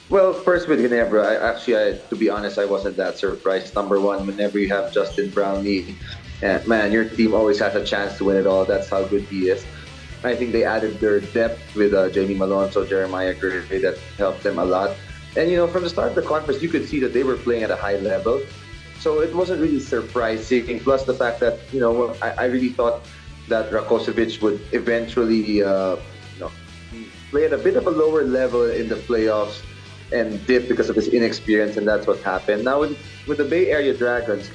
Well, first with Ginebra, to be honest, I wasn't that surprised. Number one, whenever you have Justin Brownlee, man, your team always has a chance to win it all. That's how good he is. I think they added their depth with Jamie Malonzo, Jeremiah Gray, that helped them a lot. And from the start of the conference, you could see that they were playing at a high level. So it wasn't really surprising. Plus the fact that I really thought that Rakocevic would eventually play at a bit of a lower level in the playoffs and dip because of his inexperience, and that's what happened. Now with the Bay Area Dragons,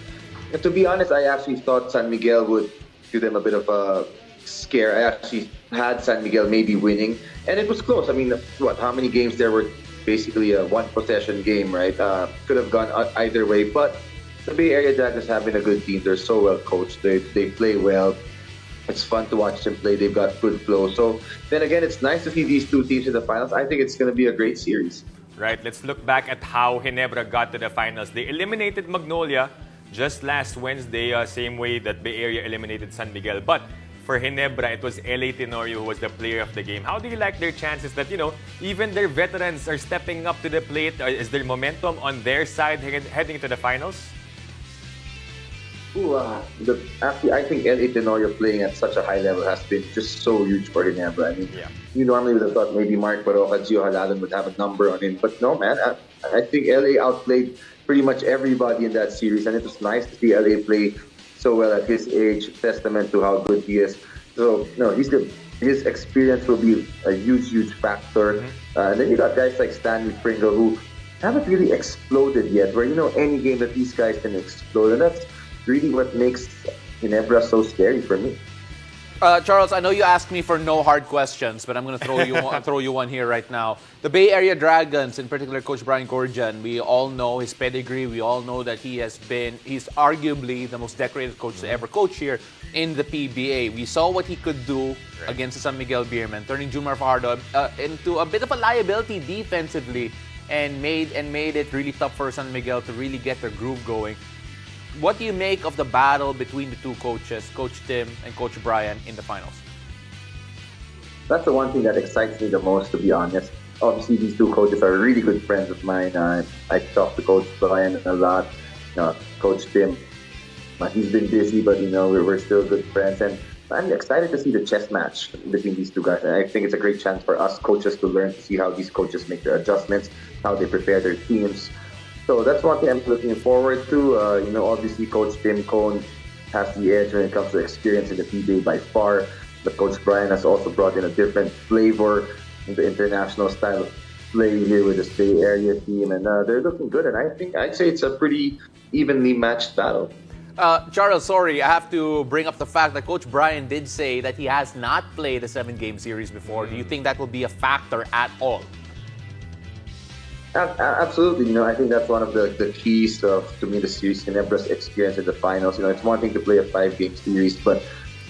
and to be honest, I actually thought San Miguel would give them a bit of a scare. I actually had San Miguel maybe winning, and it was close. I mean, how many games there were? Basically a one possession game, right? Could have gone either way, but the Bay Area Dragons have been a good team. They're so well coached. They play well. It's fun to watch them play. They've got good flow. So then again, it's nice to see these two teams in the finals. I think it's going to be a great series. Right, let's look back at how Ginebra got to the finals. They eliminated Magnolia just last Wednesday, same way that Bay Area eliminated San Miguel. But for Ginebra, it was LA Tenorio who was the player of the game. How do you like their chances that, even their veterans are stepping up to the plate? Is there momentum on their side heading into the finals? Actually, I think LA Tenorio playing at such a high level has been just so huge for Ginebra. I mean, Yeah. you normally would have thought maybe Mark Baroka, Gio Halalan would have a number on him. But no, man, I think LA outplayed pretty much everybody in that series. And it was nice to see LA play so well at his age, testament to how good he is. So, no, his experience will be a huge, huge factor. And then you got guys like Stanley Pringle who haven't really exploded yet, where, any game that these guys can explode. And that's really what makes Ginebra so scary for me. Charles, I know you asked me for no hard questions, but I'm going to throw you one here right now. The Bay Area Dragons, in particular, Coach Brian Goorjian, we all know his pedigree. We all know that he's arguably the most decorated coach to ever coach here in the PBA. We saw what he could do against the San Miguel Beermen, turning Jumar Fajardo into a bit of a liability defensively, and made it really tough for San Miguel to really get their groove going. What do you make of the battle between the two coaches, Coach Tim and Coach Brian, in the finals? That's the one thing that excites me the most, to be honest. Obviously, these two coaches are really good friends of mine. I talk to Coach Brian a lot. Coach Tim, he's been busy, but we're still good friends. And I'm excited to see the chess match between these two guys. And I think it's a great chance for us coaches to learn to see how these coaches make their adjustments, how they prepare their teams. So that's one thing I'm looking forward to. Obviously, Coach Tim Cone has the edge when it comes to experience in the PBA by far. But Coach Brian has also brought in a different flavor in the international style of play here with this Bay Area team. And they're looking good. And I'd say it's a pretty evenly matched battle. Charles, sorry, I have to bring up the fact that Coach Brian did say that he has not played a 7-game series before. Do you think that will be a factor at all? Absolutely. I think that's one of the keys to me, the series, Ginebra's experience in the finals. It's one thing to play a 5-game series,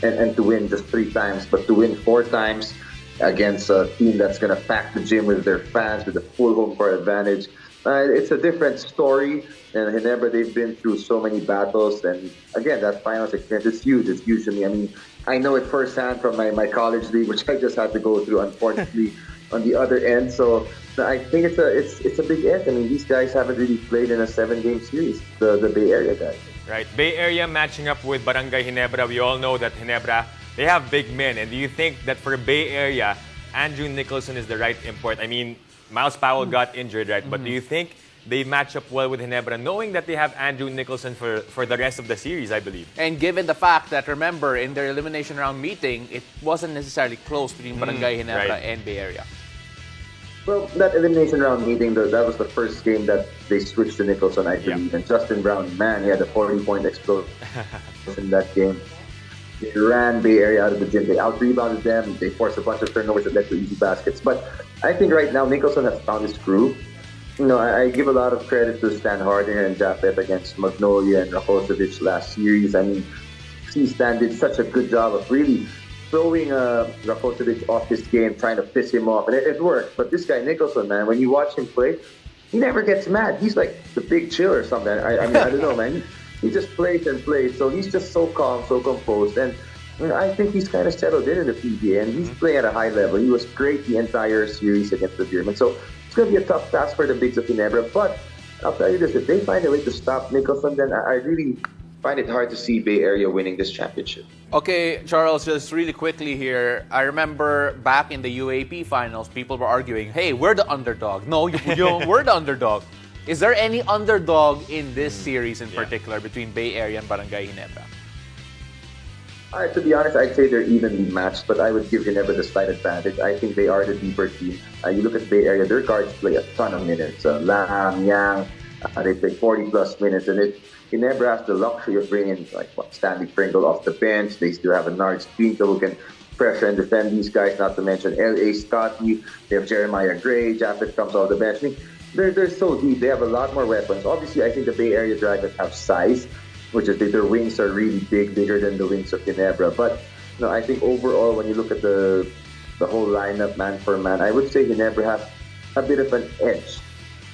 and to win just 3 times, but to win 4 times against a team that's going to pack the gym with their fans, with a full home court advantage. It's a different story. And Ginebra, they've been through so many battles. And again, that finals experience, it's huge. It's huge to me. I mean, I know it firsthand from my college league, which I just had to go through, unfortunately, on the other end. So I think it's a big edge. I mean, these guys haven't really played in a 7-game series, the Bay Area guys. Right, Bay Area matching up with Barangay Ginebra. We all know that Ginebra, they have big men. And do you think that for Bay Area, Andrew Nicholson is the right import? I mean, Miles Powell got injured, right? But do you think they match up well with Ginebra, knowing that they have Andrew Nicholson for the rest of the series, I believe? And given the fact that, remember, in their elimination round meeting, it wasn't necessarily close between Barangay Ginebra and Bay Area. Well, that elimination round meeting, that was the first game that they switched to Nicholson, I believe. And Justin Brown, man, he had a 40-point explosion in that game. They ran Bay Area out of the gym. They out-rebounded them. They forced a bunch of turnovers that led to easy baskets. But I think right now Nicholson has found his groove. I give a lot of credit to Stan Hardinger and Japet against Magnolia and Rakocevic last series. I mean, Stan did such a good job of really throwing Rakocevic off his game, trying to piss him off. And it worked. But this guy, Nicholson, man, when you watch him play, he never gets mad. He's like the big chill or something. I mean, I don't know, man. He just plays and plays. So he's just so calm, so composed. And I think he's kind of settled in the PBA. And he's playing at a high level. He was great the entire series against the Beermen. So going to be a tough task for the bigs of Ginebra. But I'll tell you this, if they find a way to stop Nicholson, then I really find it hard to see Bay Area winning this championship. Okay, Charles, just really quickly here. I remember back in the UAP finals, people were arguing, hey, we're the underdog. No, we're the underdog. Is there any underdog in this series in particular between Bay Area and Barangay Ginebra? All right, to be honest, I'd say they're evenly matched, but I would give Ginebra the slight advantage. I think they are the deeper team. You look at Bay Area, their guards play a ton of minutes. Lam, Yang, they play 40-plus minutes, and Ginebra has the luxury of bringing Stanley Pringle off the bench. They still have a Nard Spinto who can pressure and defend these guys, not to mention L.A. Scotty. They have Jeremiah Gray. Japhet comes off the bench. I mean, they're so deep. They have a lot more weapons. Obviously, I think the Bay Area Dragons have size, which is that their wings are really big, bigger than the wings of Ginebra. But I think overall, when you look at the whole lineup, man for man, I would say Ginebra has a bit of an edge